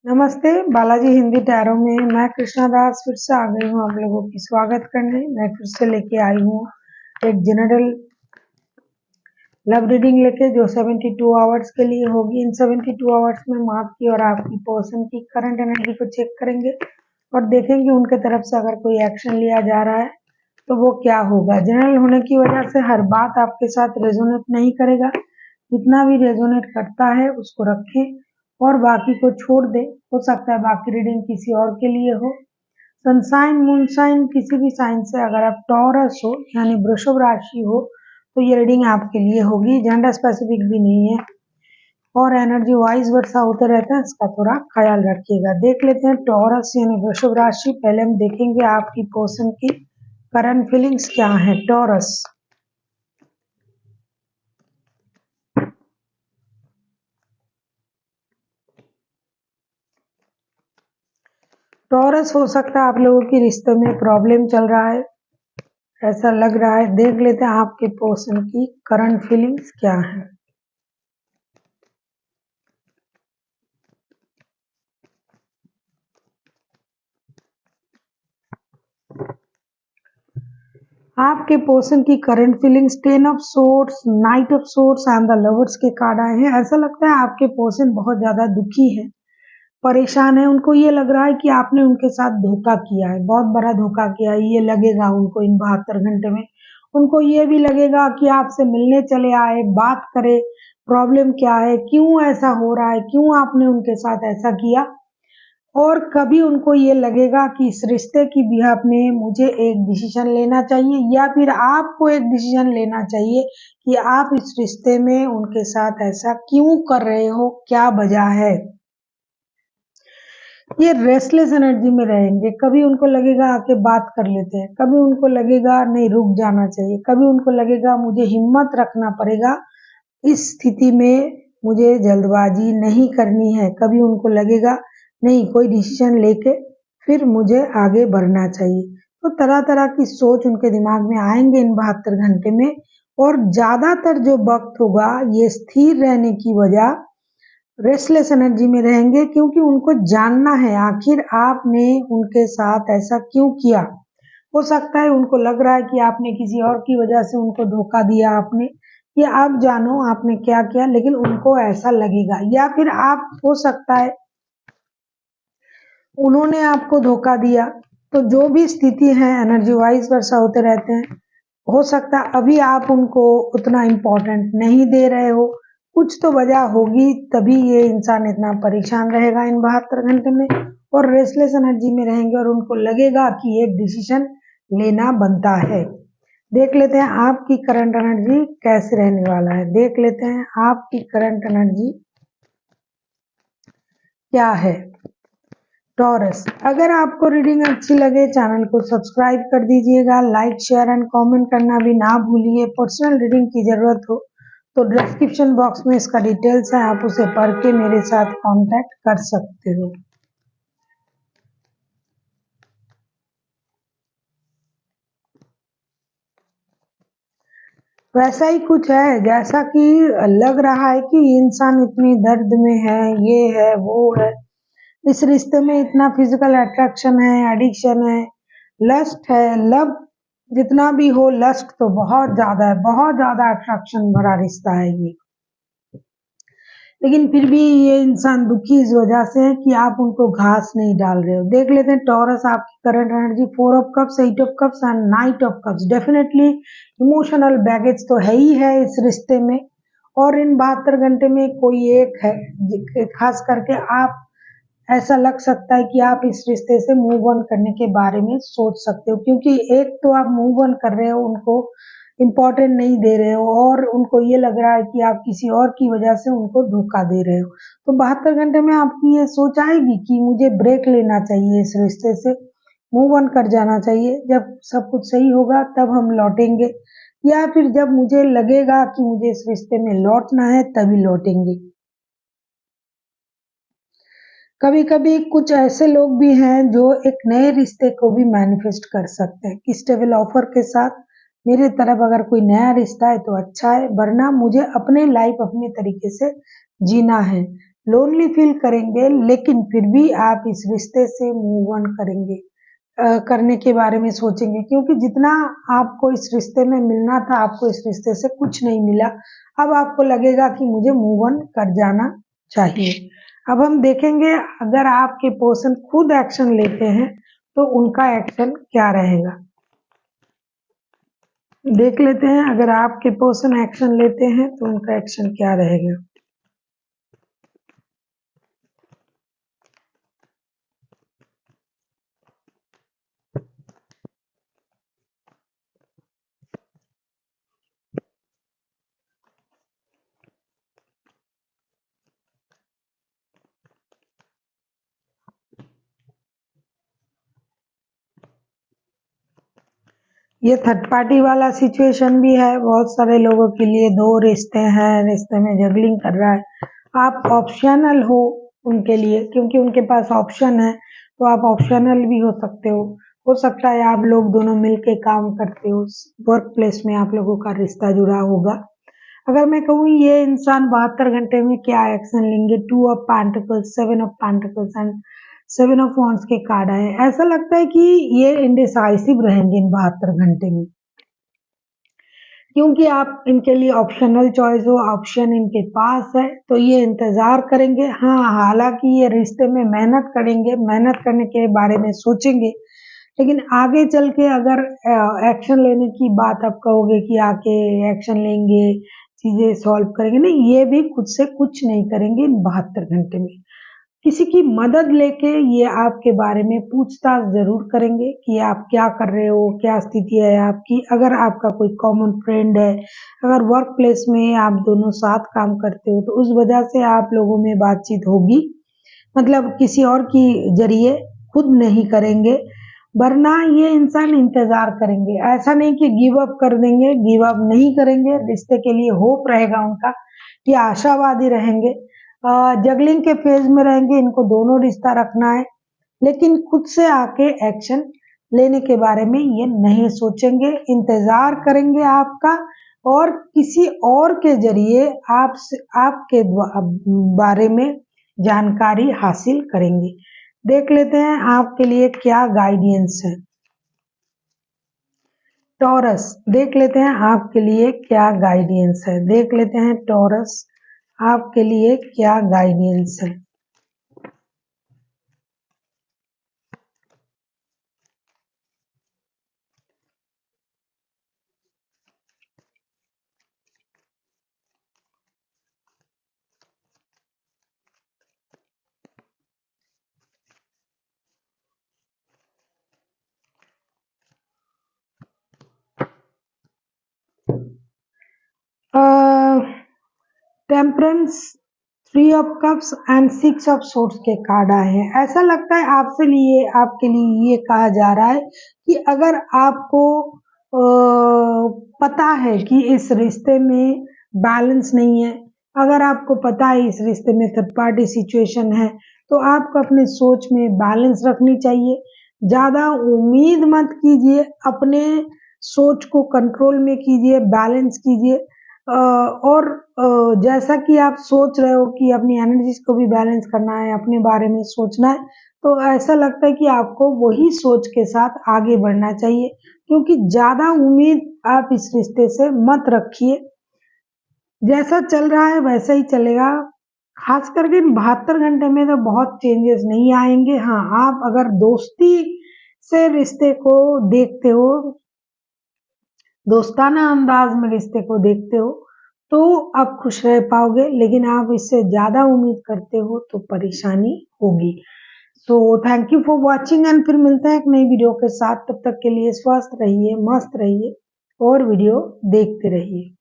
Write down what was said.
नमस्ते, बालाजी हिंदी टैरो में मैं कृष्णा दास फिर से आ गई हूँ आप लोगों की स्वागत करने। मैं फिर से लेके आई हूँ एक जनरल लव रीडिंग लेके जो 72 आवर्स के लिए होगी। इन 72 आवर्स में हम आपकी और आपकी पर्सन की करंट एनर्जी को चेक करेंगे और देखेंगे उनके तरफ से अगर कोई एक्शन लिया जा रहा है तो वो क्या होगा। जनरल होने की वजह से हर बात आपके साथ रेजोनेट नहीं करेगा, जितना भी रेजोनेट करता है उसको रखें और बाकी को छोड़ दे। हो सकता है बाकी रीडिंग किसी और के लिए हो। सनसाइन मूनसाइन किसी भी साइन से अगर आप टॉरस हो यानी वृषभ राशि हो तो ये रीडिंग आपके लिए होगी। जेंडर स्पेसिफिक भी नहीं है और एनर्जी वाइज वर्षा होते रहते हैं, इसका थोड़ा ख्याल रखिएगा। देख लेते हैं टॉरस यानी वृषभ राशि। पहले हम देखेंगे आपकी पर्सन की करंट फीलिंग्स क्या है। टॉरस हो सकता है आप लोगों की रिश्ते में प्रॉब्लम चल रहा है, ऐसा लग रहा है। देख लेते हैं आपके पर्सन की करंट फीलिंग्स क्या है। आपके पर्सन की current feelings 10 of swords, night of swords and the lovers के कार्ड आए हैं। ऐसा लगता है आपके पर्सन बहुत ज्यादा दुखी है, परेशान है। उनको ये लग रहा है कि आपने उनके साथ धोखा किया है, बहुत बड़ा धोखा किया है। ये लगेगा उनको इन 72 घंटे में। उनको ये भी लगेगा कि आपसे मिलने चले आए, बात करे, प्रॉब्लम क्या है, क्यों ऐसा हो रहा है, क्यों आपने उनके साथ ऐसा किया। और कभी उनको ये लगेगा कि इस रिश्ते की बिहाफ में मुझे एक डिसीजन लेना चाहिए या फिर आपको एक डिसीजन लेना चाहिए कि आप इस रिश्ते में उनके साथ ऐसा क्यों कर रहे हो, क्या वजह है। ये रेस्टलेस एनर्जी में रहेंगे। कभी उनको लगेगा आके बात कर लेते हैं, कभी उनको लगेगा नहीं रुक जाना चाहिए, कभी उनको लगेगा मुझे हिम्मत रखना पड़ेगा, इस स्थिति में मुझे जल्दबाजी नहीं करनी है। कभी उनको लगेगा नहीं कोई डिसीजन लेके फिर मुझे आगे बढ़ना चाहिए। तो तरह तरह की सोच उनके दिमाग में आएंगे इन 72 घंटे में। और ज्यादातर जो वक्त होगा ये स्थिर रहने की वजह रेस्टलेस एनर्जी में रहेंगे, क्योंकि उनको जानना है आखिर आपने उनके साथ ऐसा क्यों किया। हो सकता है उनको लग रहा है कि आपने किसी और की वजह से उनको धोखा दिया, आपने या आप जानो आपने क्या किया, लेकिन उनको ऐसा लगेगा। या फिर आप हो सकता है उन्होंने आपको धोखा दिया। तो जो भी स्थिति है एनर्जी वाइज वर्षा होते रहते हैं। हो सकता है अभी आप उनको उतना इम्पोर्टेंट नहीं दे रहे हो, कुछ तो वजह होगी, तभी ये इंसान इतना परेशान रहेगा इन 72 घंटे में और रेस्टलेस एनर्जी में रहेंगे और उनको लगेगा कि एक डिसीजन लेना बनता है। देख लेते हैं आपकी करंट एनर्जी कैसे रहने वाला है। देख लेते हैं आपकी करंट एनर्जी क्या है। टॉरस, अगर आपको रीडिंग अच्छी लगे चैनल को सब्सक्राइब कर दीजिएगा, लाइक शेयर एंड कमेंट करना भी ना भूलिए। पर्सनल रीडिंग की जरूरत हो तो डिस्क्रिप्शन बॉक्स में इसका डिटेल्स है, आप उसे पढ़ के मेरे साथ कांटेक्ट कर सकते हो। वैसा ही कुछ है जैसा कि लग रहा है कि इंसान इतनी दर्द में है, ये है वो है, इस रिश्ते में इतना फिजिकल अट्रैक्शन है, एडिक्शन है, लस्ट है, लव जितना भी हो, लस्ट तो बहुत ज्यादा है, बहुत ज्यादा अट्रैक्शन भरा रिश्ता है ये। लेकिन फिर भी ये इंसान दुखी इस वजह से है कि आप उनको घास नहीं डाल रहे हो। देख लेते हैं टॉरस आपकी current energy 4 of cups, 8 of cups and 9 of cups. Definitely emotional baggage तो है ही है इस रिश्ते में और इन 72 घंटे में कोई एक है, खास करके आप ऐसा लग सकता है कि आप इस रिश्ते से मूव ऑन करने के बारे में सोच सकते हो, क्योंकि एक तो आप मूव ऑन कर रहे हो, उनको इम्पोर्टेंट नहीं दे रहे हो और उनको ये लग रहा है कि आप किसी और की वजह से उनको धोखा दे रहे हो। तो 72 घंटे में आपकी ये सोच आएगी कि मुझे ब्रेक लेना चाहिए, इस रिश्ते से मूव ऑन कर जाना चाहिए। जब सब कुछ सही होगा तब हम लौटेंगे, या फिर जब मुझे लगेगा कि मुझे इस रिश्ते में लौटना है तभी लौटेंगे। कभी कभी कुछ ऐसे लोग भी हैं जो एक नए रिश्ते को भी मैनिफेस्ट कर सकते हैं कि स्टेबल ऑफर के साथ मेरे तरफ अगर कोई नया रिश्ता है तो अच्छा है, वरना मुझे अपने लाइफ अपने तरीके से जीना है। लोनली फील करेंगे, लेकिन फिर भी आप इस रिश्ते से मूव ऑन करेंगे, करने के बारे में सोचेंगे, क्योंकि जितना आपको इस रिश्ते में मिलना था, आपको इस रिश्ते से कुछ नहीं मिला। अब आपको लगेगा कि मुझे मूव ऑन कर जाना चाहिए। अब हम देखेंगे, अगर आपके पर्सन खुद एक्शन लेते हैं तो उनका एक्शन क्या रहेगा। देख लेते हैं, अगर आपके पर्सन एक्शन लेते हैं तो उनका एक्शन क्या रहेगा। ये थर्ड पार्टी वाला सिचुएशन भी है। बहुत सारे लोगों के लिए दो रिश्ते हैं, रिश्ते में जगलिंग कर रहा है। आप ऑप्शनल हो उनके लिए, क्योंकि उनके पास ऑप्शन है, तो आप ऑप्शनल भी हो सकते हो। हो सकता है आप लोग दोनों मिलके काम करते हो, वर्क प्लेस में आप लोगों का रिश्ता जुड़ा होगा। अगर मैं कहूँ ये इंसान 72 घंटे में क्या एक्शन लेंगे, 2 of pentacles, 7 of pentacles and 7 of wands के कार्ड आए। ऐसा लगता है कि ये इंडिसाइसिव रहेंगे इन 72 घंटे में, क्योंकि आप इनके लिए ऑप्शनल चॉइस हो, ऑप्शन इनके पास है, तो ये इंतजार करेंगे। हाँ, हालांकि ये रिश्ते में मेहनत करेंगे, मेहनत करने के बारे में सोचेंगे, लेकिन आगे चल के अगर एक्शन लेने की बात आप कहोगे कि आके एक्शन लेंगे, चीजें सॉल्व करेंगे, नहीं, ये भी खुद से कुछ नहीं करेंगे इन 72 घंटे में। किसी की मदद लेके ये आपके बारे में पूछताछ जरूर करेंगे कि आप क्या कर रहे हो, क्या स्थिति है आपकी। अगर आपका कोई कॉमन फ्रेंड है, अगर वर्क प्लेस में आप दोनों साथ काम करते हो, तो उस वजह से आप लोगों में बातचीत होगी, मतलब किसी और की जरिए, खुद नहीं करेंगे। वरना ये इंसान इंतजार करेंगे, ऐसा नहीं कि गिव अप कर देंगे, गिव अप नहीं करेंगे। रिश्ते के लिए होप रहेगा उनका, ये आशावादी रहेंगे, जगलिंग के फेज में रहेंगे, इनको दोनों रिश्ता रखना है, लेकिन खुद से आके एक्शन लेने के बारे में ये नहीं सोचेंगे, इंतजार करेंगे आपका, और किसी और के जरिए आपके बारे में जानकारी हासिल करेंगे। देख लेते हैं आपके लिए क्या गाइडेंस है। टॉरस, देख लेते हैं आपके लिए क्या गाइडेंस है। देख लेते हैं टॉरस, आपके लिए क्या गाइडेंस है। Temperance, 3 of cups and 6 of swords के कार्ड आए हैं। ऐसा लगता है आपके लिए ये कहा जा रहा है कि अगर आपको पता है कि इस रिश्ते में बैलेंस नहीं है, अगर आपको पता है इस रिश्ते में थर्ड पार्टी सिचुएशन है, तो आपको अपने सोच में बैलेंस रखनी चाहिए। ज्यादा उम्मीद मत कीजिए, अपने सोच को कंट्रोल में कीजिए, बैलेंस कीजिए। और जैसा कि आप सोच रहे हो कि अपनी एनर्जीज को भी बैलेंस करना है, अपने बारे में सोचना है, तो ऐसा लगता है कि आपको वही सोच के साथ आगे बढ़ना चाहिए, क्योंकि ज्यादा उम्मीद आप इस रिश्ते से मत रखिए। जैसा चल रहा है वैसा ही चलेगा। खास करके 72 घंटे में तो बहुत चेंजेस नहीं आएंगे। हाँ, आप अगर दोस्ती से रिश्ते को देखते हो, दोस्ताना अंदाज में रिश्ते को देखते हो, तो आप खुश रह पाओगे, लेकिन आप इससे ज्यादा उम्मीद करते हो तो परेशानी होगी। So thank you for watching, and फिर मिलते हैं एक नई वीडियो के साथ। तब तक के लिए स्वस्थ रहिए, मस्त रहिए और वीडियो देखते रहिए।